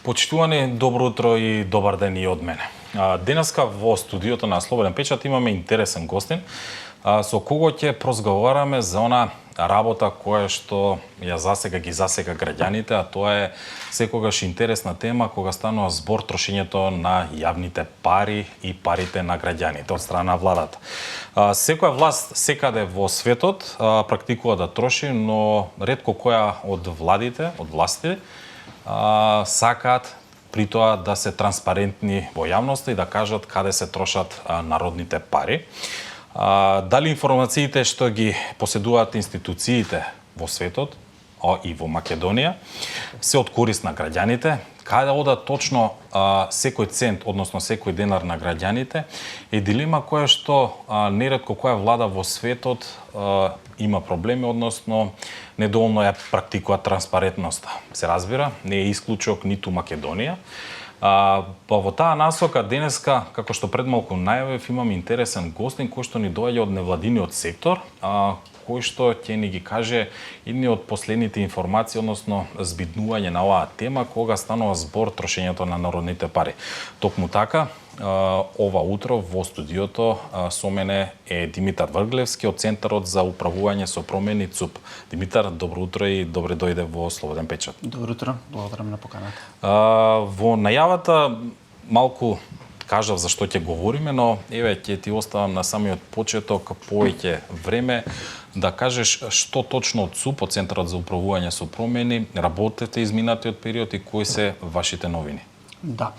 Почитувани, добро утро и добар ден и од мене. Денеска во студиото на Слободен печат имаме интересен гостин со кого ќе прозговараме за она работа која што ја засега граѓаните, а тоа е секогаш интересна тема кога станува збор трошењето на јавните пари и парите на граѓаните од страна на владата. Секоја власт секаде во светот практикува да троши, но ретко која од властите сакаат при тоа да се транспарентни во јавноста и да кажат каде се трошат народните пари. Дали информациите што ги поседуваат институциите во светот, и во Македонија, се од корист на граѓаните, каде одат точно секој цент, односно секој денар на граѓаните, е дилема која што неретко која влада во светот има проблеми, односно недоволно ја практикува транспарентноста. Се разбира, не е исклучок ниту Македонија. Па во таа насока денеска, како што пред малку најавив, имам интересен гостин кој што ни доаѓа од невладиниот сектор, кој што ќе ни ги каже едни од последните информации, односно збиднување на оваа тема кога станува збор трошењето на народните пари. Токму така, ова утро во студиото со мене е Димитар Врглевски од Центарот за управување со промени ЦУП. Димитар, добро утро и добре дојде во Слободен печат. Добро утро, благодарам на поканата. Во најавата малку кажав за што ќе говориме, но еве ќе ти оставам на самиот почеток повеќе време да кажеш што точно од ЦУП, од Центарот за управување со промени, работите изминатиот период и кои се вашите новини? Да.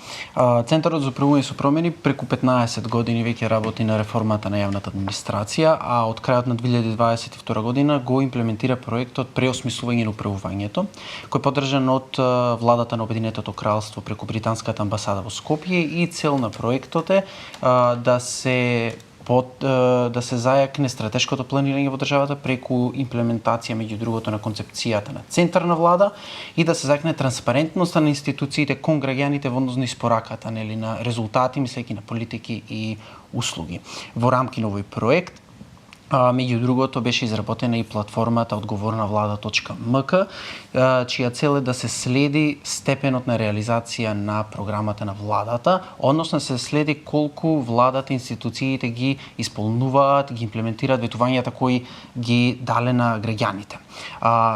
Центарот за управување со промени преку 15 години веќе работи на реформата на јавната администрација, а од крајот на 2022 година го имплементира проектот Преосмислување на управувањето, кој е поддржан од владата на Обединетото кралство преку британската амбасада во Скопје, и цел на проектот е да се зајакне стратешкото планирање во државата преку имплементација меѓу другото на концепцијата на центарна влада и да се зајакне транспарентноста на институциите кон граѓаните во однос на испораката, на резултати, мислејќи на политики и услуги. Во рамки на овој проект меѓу другото беше изработена и платформата odgovornavlada.mk, чија цел е да се следи степенот на реализација на програмата на владата, односно се следи колку владата и институциите ги исполнуваат, ги имплементираат ветувањата кои ги дале на граѓаните.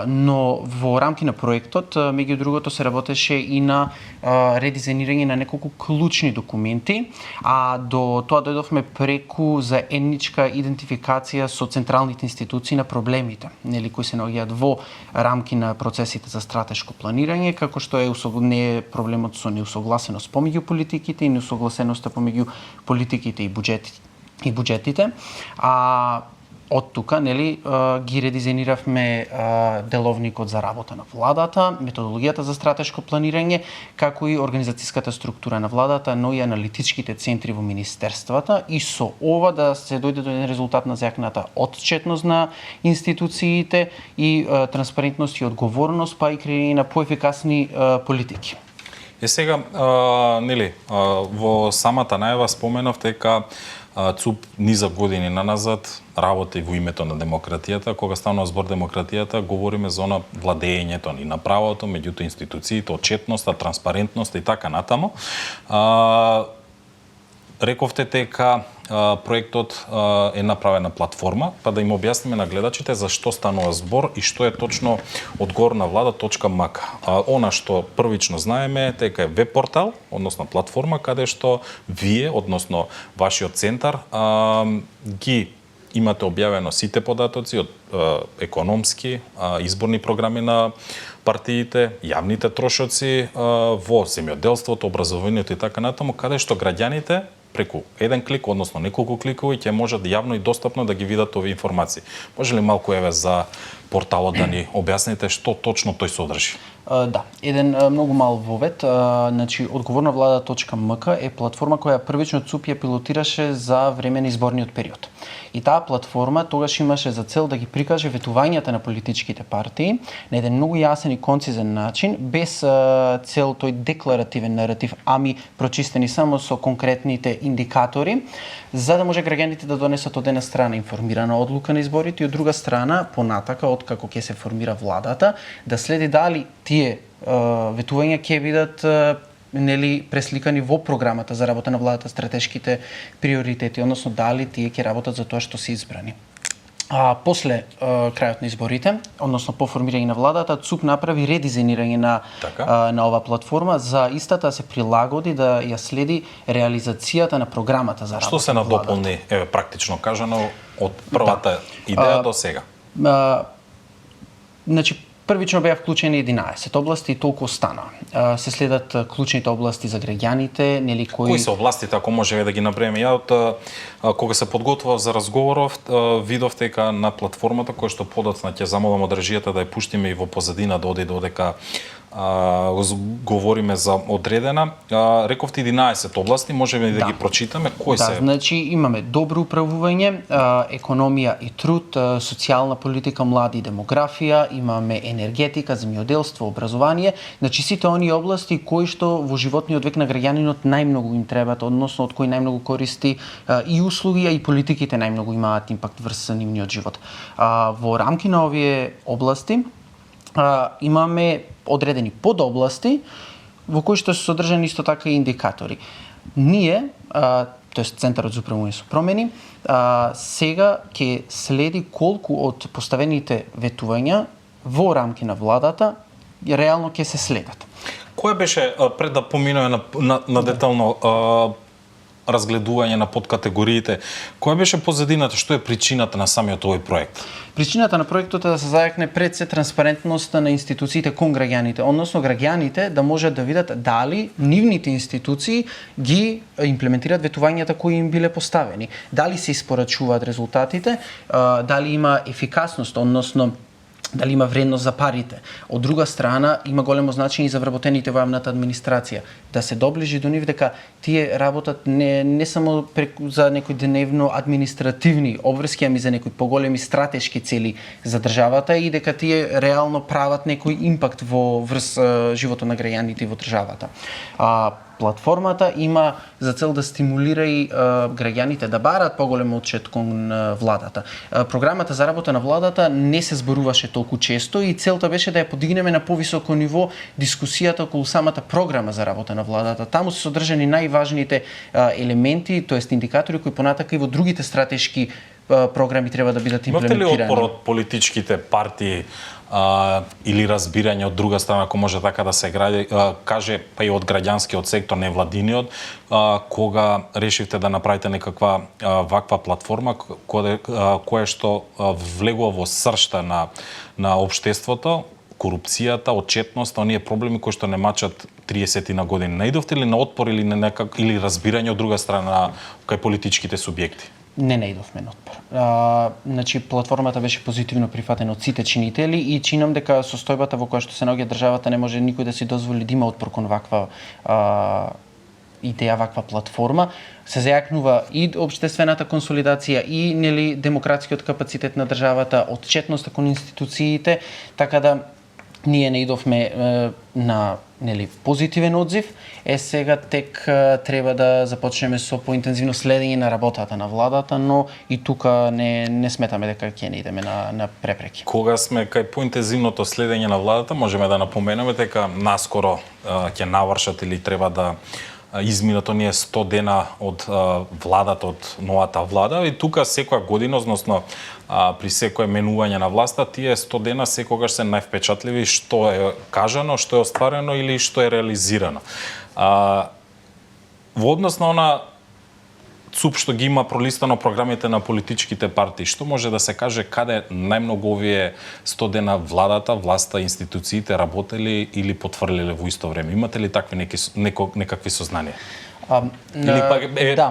Но во рамки на проектот, меѓу другото, се работеше и на редизајнирање на неколку клучни документи, а до тоа дојдовме преку заедничка идентификација со централните институции на проблемите, кои се наоѓаат во рамки на процесите за стратешко планирање, како што не е проблемот со неусогласеност помеѓу политиките и неусогласеноста помеѓу политиките и буџетите. Од тука, ги редизајниравме деловникот за работа на владата, методологијата за стратешко планирање, како и организацијската структура на владата, но и аналитичките центри во министерствата, и со ова да се дојде до еден резултат на зајакната отчетност на институциите и транспарентност и одговорност, па и креирање на поефикасни политики. Сега, во самата најава споменав дека ЦУП низа години наназад работи во името на демократијата. Кога станува збор демократијата, говориме за она владењето ни на правото меѓу институциите, отчетноста, транспарентноста и така натаму. Рековте дека проектот е направена платформа, па да им објасниме на гледачите за што станува збор и што е точно odgovornavlada.mk. Она што првично знаеме дека е веб портал, односно платформа каде што вие, односно вашиот центар, ги имате објавено сите податоци од економски, изборни програми на партиите, јавните трошоци во земјоделството, образованието и така натаму, каде што граѓаните преку еден клик, односно неколку кликови, ќе можат јавно и достапно да ги видат овие информации. Може ли малку за порталот да ни објасните што точно тој содржи? Да, еден многу мал вовед. Odgovornavlada.mk е платформа која првично ЦУП ја пилотираше за време на изборниот период. И таа платформа тогаш имаше за цел да ги прикаже ветувањата на политичките партии на еден многу јасен и концизен начин, без цел тој декларативен наратив, ами прочистени само со конкретните индикатори, за да може граѓаните да донесат од една страна информирана одлука на изборите и од друга страна понатака откако ќе се формира владата, да следи дали тие ветувања ќе бидат пресликани во програмата за работа на владата, стратешките приоритети, односно дали тие ќе работат за тоа што се избрани. После крајот на изборите, односно по формирање на владата, ЦУП направи редизајнирање на ова платформа за истата да се прилагоди, да ја следи реализацијата на програмата за работа. Што се надополни, практично кажано, од првата идеја до сега? Значи, првично беа вклучени 11 области и толку остана. Се следат клучните области за граѓаните, кои се областите, ако можеме да ги набреме? Ја кога се подготвував за разговоров, видов дека на платформата која што подоцна ќе замолам одржијата да ја пуштиме и во позадина да оди додека говориме за одредена. Рековте 11 области, можеме да ги прочитаме, кои се? Значи имаме добро управување, економија и труд, социјална политика, млади и демографија, имаме енергетика, земјоделство, образование, значи сите оние области кои што во животниот век на граѓанинот најмногу им требаат, односно од кои најмногу користи и услуги, а и политиките најмногу имаат импакт врз нивниот живот. Во рамки на овие области имаме одредени подобласти во кои што се содржани исто така и индикатори. Ние, тоест Центарот за управување со промени, сега ќе следи колку од поставените ветувања во рамки на владата реално ќе се следат. Која беше, пред да поминеме на детално разгледување на подкатегориите, која беше позадината, што е причината на самиот овој проект? Причината на проектот е да се зајакне пред се транспарентноста на институциите кон граѓаните, односно граѓаните да можат да видат дали нивните институции ги имплементираат ветувањата кои им биле поставени, дали се испорачуваат резултатите, дали има ефикасност, односно дали има вредност за парите. Од друга страна, има големо значење за вработените во јавната администрација, да се доближи до нив дека тие работат не само за некои дневно административни обврски, ами за некои поголеми стратешки цели за државата и дека тие реално прават некој импакт во врз животот на граѓаните во државата. Платформата има за цел да стимулира и граѓаните да бараат поголем отчет кон владата. Програмата за работа на владата не се зборуваше толку често и целта беше да ја подигнеме на повисоко ниво дискусијата околу самата програма за работа на владата. Таму се содржани најважните елементи, тоест индикатори кои понатака и во другите стратешки програми треба да бидат имплементирани. Имате ли отпор од политичките партии или разбирање од друга страна, ако може така да се каже, па и од граѓанскиот сектор, невладиниот, кога решивте да направите некаква ваква платформа која што влегува во сршта на општеството, корупцијата, отчетност, оние проблеми кои што не мачат 30 на години. Наидовте ли на отпор или разбирање од друга страна кај политичките субјекти? Не наидовме на отпор. Значи, платформата беше позитивно прифатена од сите чинители и чинам дека состојбата во која што се наоѓа државата не може никој да си дозволи да има отпор кон ваква идеја, ваква платформа. Се зајакнува и општествената консолидација и демократскиот капацитет на државата, отчетноста кон институциите, така да ние не идовме на позитивен одзив. Сега тек треба да започнеме со поинтензивно следење на работата на владата, но и тука не сметаме дека ќе не идеме на препреки. Кога сме кај поинтензивното следење на владата, можеме да напоменеме дека наскоро ќе навршат или треба да изминат оние 100 дена од владата, од новата влада и тука секоја година, односно при секое менување на власта, тие 100 дена секогаш се највпечатливи што е кажано, што е остварено или што е реализирано. Во однос на она ЦУП што ги има пролистано програмите на политичките партии, што може да се каже каде најмногу овие 100 дена владата, власта, институциите работели или потврлиле во исто време? Имате ли такви некакви сознанија? Или пак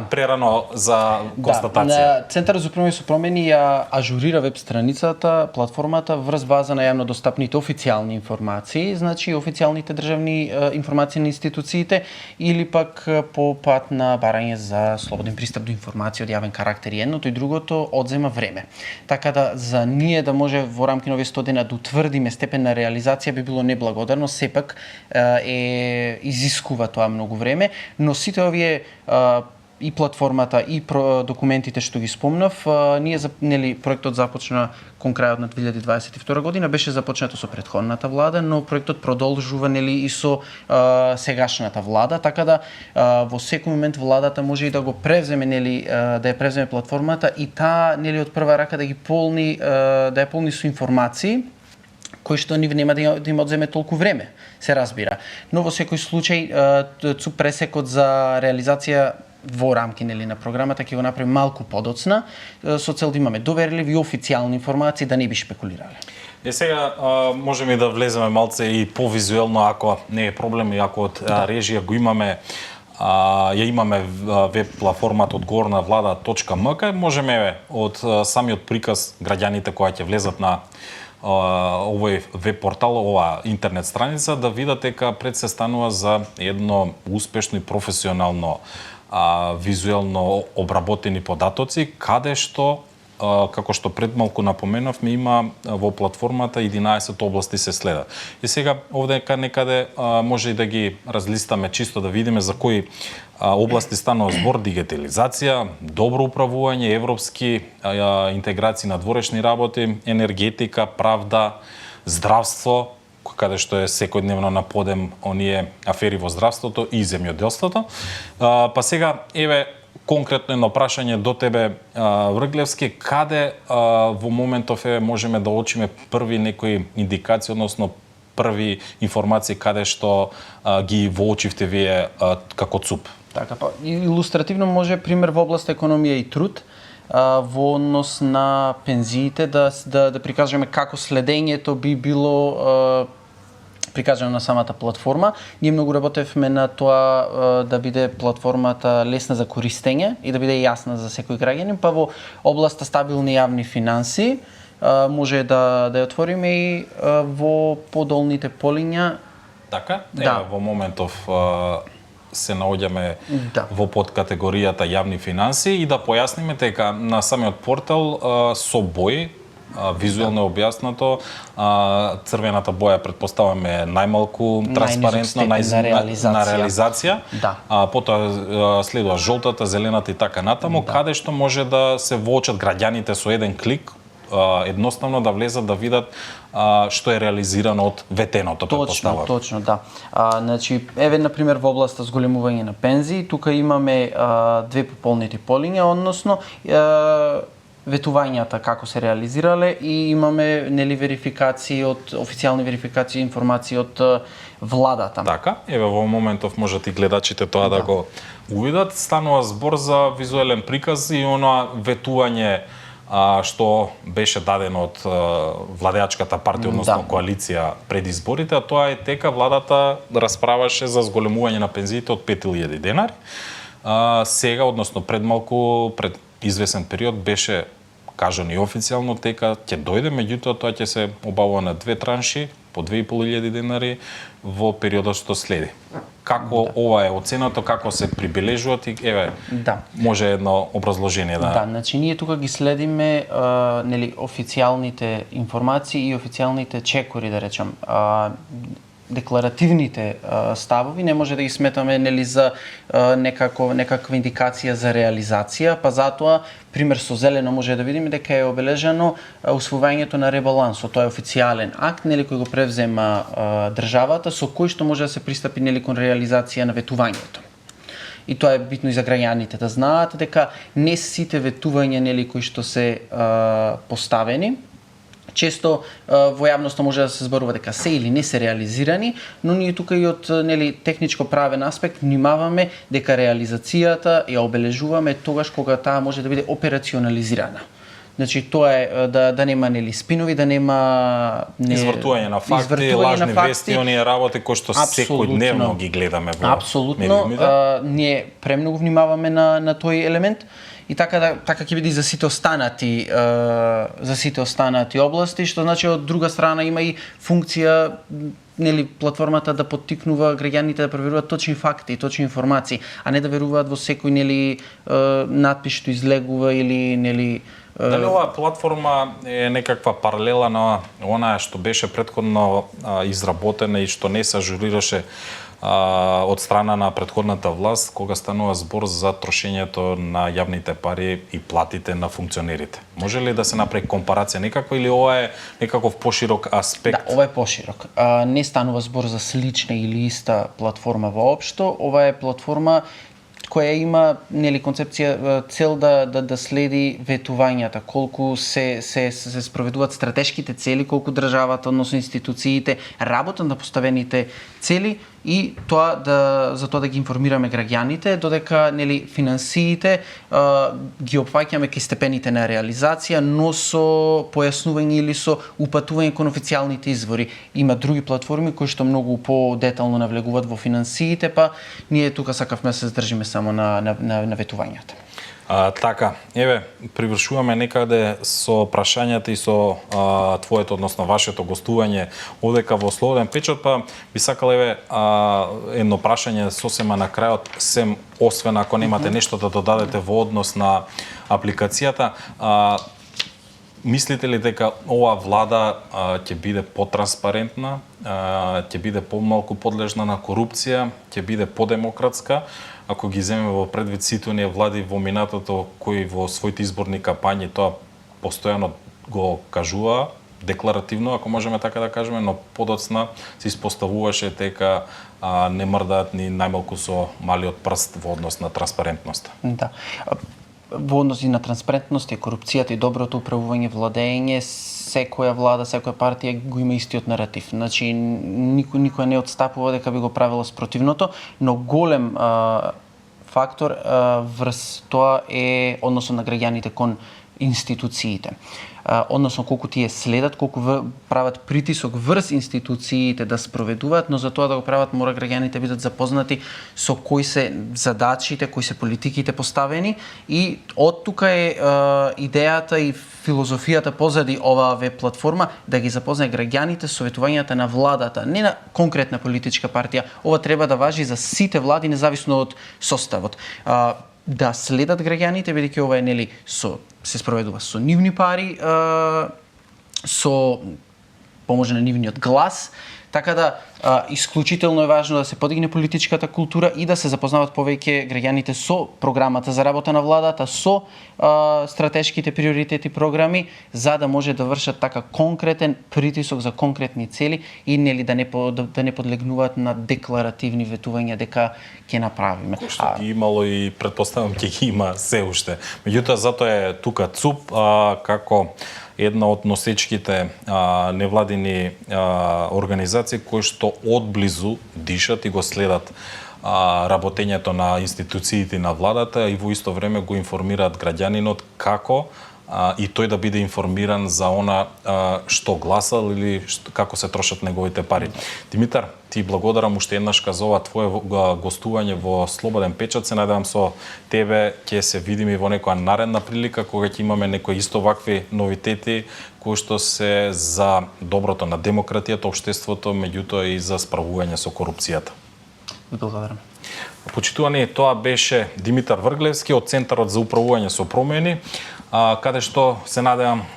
прерано за констатација? Центарот за управување со промени ја ажурира веб страницата, платформата врз база на јавно достапните официјални информации, значи официјалните државни информации на институциите или пак по пат на барање за слободен пристап до информација од јавен карактер и едното и другото одзема време. Така да за ние да може во рамки на овие 100 дена да утврдиме степен на реализација би било неблагодарно, сепак изискува тоа многу време, но сите овие и платформата и документите што ги спомнав, ние проектот започна кон крајот на 2022 година, беше започнато со претходната влада, но проектот продолжува и со сегашната влада, така да во секој момент владата може и да го превземе да ја превземе платформата и таа од прва рака да ја полни со информации кои што нив нема да им одземе толку време, се разбира. Но во секој случај пресекот за реализација во рамки на програмата ќе го направи малку подоцна со цел да имаме доверливи и официјални информации, да не би шпекулирале. Сега можеме и да влеземе малце и повизуелно, ако не е проблем, и ако од режија го имаме, ја имаме веб платформата од горна влада.мк, можеме од самиот приказ граѓаните кои ќе влезат на овој веб портал, ова интернет страница, да видат дека пред се станува за едно успешно и професионално визуелно обработени податоци, каде што, како што пред малку напоменавме, има во платформата 11 области се следа. И сега овде некаде може и да ги разлистаме чисто да видиме за кои области станува збор: дигитализација, добро управување, европски интеграција на дворешни работи, енергетика, правда, здравство, каде што е секојдневно на подем оние афери во здравството и земјоделството. Па сега, еве, конкретно едно прашање до тебе, Врглевски, каде во моментов можеме да очиме први некои индикации, односно први информации каде што ги воочивте вие како ЦУП? Така, па, илустративно може пример во област економија и труд, во однос на пензиите, да прикажеме како следењето би било прикажано на самата платформа. Ние многу работевме на тоа да биде платформата лесна за користење и да биде јасна за секој граѓанин, па во областа стабилни јавни финанси може да ја отвориме и во подолните полиња. Така? Да. Во моментов се наоѓаме во подкатегоријата јавни финанси и да појасниме дека на самиот портал со бои визуелно објаснато, црвената боја претпоставаме најмалку транспарентно на реализација. Потоа следува жолтата, зелената и така натаму, каде што може да се воочат граѓаните со еден клик, едноставно да влезат да видат што е реализирано од ветеното, претпоставам. Точно, да. Значи, еве, например, во областа зголемување на пензии, тука имаме две пополнети полиња, односно ветувањата како се реализирале и имаме верификации официјални верификации, информации од владата. Така, еве во моментов можат и гледачите тоа да го увидат. Станува збор за визуелен приказ и оноа ветување што беше дадено од владеачката партија, односно коалиција пред изборите, а тоа е дека владата расправаше за зголемување на пензиите од 5000 денари. Сега, односно пред малку, пред извесен период беше кажано и официјално дека ќе дојде, меѓутоа тоа ќе се обавува на две транши по 2500 денари во периодот што следи. Како ова е оценато, како се прибележуваат и еве може едно образложение да. Да, значи ние тука ги следиме официјалните информации и официјалните чекори, да речам. Декларативните ставови не може да ги сметаме за некаква индикација за реализација, па затоа пример со зелено може да видиме дека е обележано усвојувањето на ребалансот. Тоа е официјален акт кој го превзема државата, со кој што може да се пристапи кон реализација на ветувањето. И тоа е битно и за граѓаните да знаат дека не сите ветувања кои што се поставени често во јавноста може да се зборува дека се или не се реализирани, но ние тука и од техничко правен аспект внимаваме дека реализацијата ја обележуваме тогаш кога таа може да биде операционализирана. Значи тоа е да нема спинови, да нема извртување на факти, лажни вести, оние работи кои што секојдневно ги гледаме во медиумите. Ние премногу внимаваме на тој елемент. И така ќе биде и за сите останати области, што значи од друга страна има и функција платформата да поттикнува граѓаните да проверуваат точни факти, точни информации, а не да веруваат во секој надпис што излегува или Дали оваа платформа е некаква паралела на онаа што беше претходно изработена и што не се ажурираше од страна на претходната власт кога станува збор за трошењето на јавните пари и платите на функционерите. Може ли да се направи компарација некаква или ова е некаков поширок аспект? Да, ова е поширок. Не станува збор за слична или иста платформа воопшто, ова е платформа која има концепција цел да следи ветувањата, колку се спроведуваат стратешките цели, колку државата, односно институциите работат на поставените цели и за тоа да ги информираме граѓаните, додека финансиите ги опфаќаме кај степените на реализација, но со појаснување или со упатување кон официјалните извори. Има други платформи кои што многу по-детално навлегуваат во финансиите, па ние тука сакавме да се здржиме само на ветувањата. Така, еве, привршуваме некаде со прашањата и со твоето, односно вашето гостување одека во Слободен печат, па би сакал едно прашање сосема на крајот, сем освен ако немате нешто да додадете во однос на апликацијата. Мислите ли дека оваа влада ќе биде потранспарентна, ќе биде помалку подлежна на корупција, ќе биде подемократска, ако ги земеме во предвид сите оние влади во минатото кои во своите изборни кампањи тоа постојано го кажува, декларативно, ако можеме така да кажеме, но подоцна се испоставуваше дека не мрдаат ни најмалку со малиот прст во однос на транспарентноста. Да. Во однос и на транспарентност и корупцијата и доброто управување, владење, секоја влада, секоја партија го има истиот наратив. Значи, никој не отстапува дека би го правила спротивното, но голем фактор врз тоа е односот на граѓаните кон институциите. Односно колку тие следат, колку прават притисок врз институциите да спроведуваат, но за тоа да го прават мора граѓаните бидат запознати со кои се задачите, кои се политиките поставени и од тука е идејата и филозофијата позади оваа веб платформа да ги запознае граѓаните со ветувањата на владата, не на конкретна политичка партија. Ова треба да важи за сите влади независно од составот. Да следат граѓаните, бидејќи ова е се спроведува со нивни пари, со поможе на нивниот глас, така да исклучително е важно да се подигне политичката култура и да се запознават повеќе граѓаните со програмата за работа на владата, со стратешките приоритети програми, за да може да вршат така конкретен притисок за конкретни цели и да не подлегнуваат на декларативни ветувања дека ќе направиме. Што ги имало и претпоставам ќе ги има се уште. Меѓутоа затоа е тука ЦУП како една од носечките невладини организации кои што одблизу дишат и го следат работењето на институциите на владата и во исто време го информираат граѓанинот како и тој да биде информиран за она што гласал или како се трошат неговите пари. Димитар, ти благодарам уште еднаш за ова твое гостување во Слободен печат. Се надевам со тебе ќе се видиме во некоја наредна прилика кога ќе имаме некои исто вакви новитети кои што се за доброто на демократијата, општеството, меѓутоа и за справување со корупцијата. Благодарам. Почитувани, тоа беше Димитар Врглевски од Центарот за управување со промени, каде што се надевам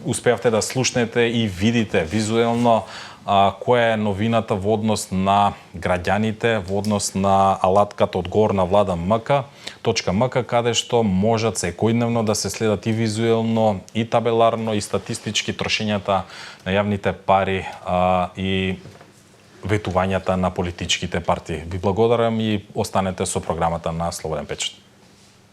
успеавте да слушнете и видите визуелно која е новината во однос на граѓаните, во однос на алатката одговорна влада МК.мк, каде што можат секојдневно да се следат и визуелно, и табеларно, и статистички трошењата на јавните пари и ветувањата на политичките партии. Ви благодарам и останете со програмата на Слободен печат.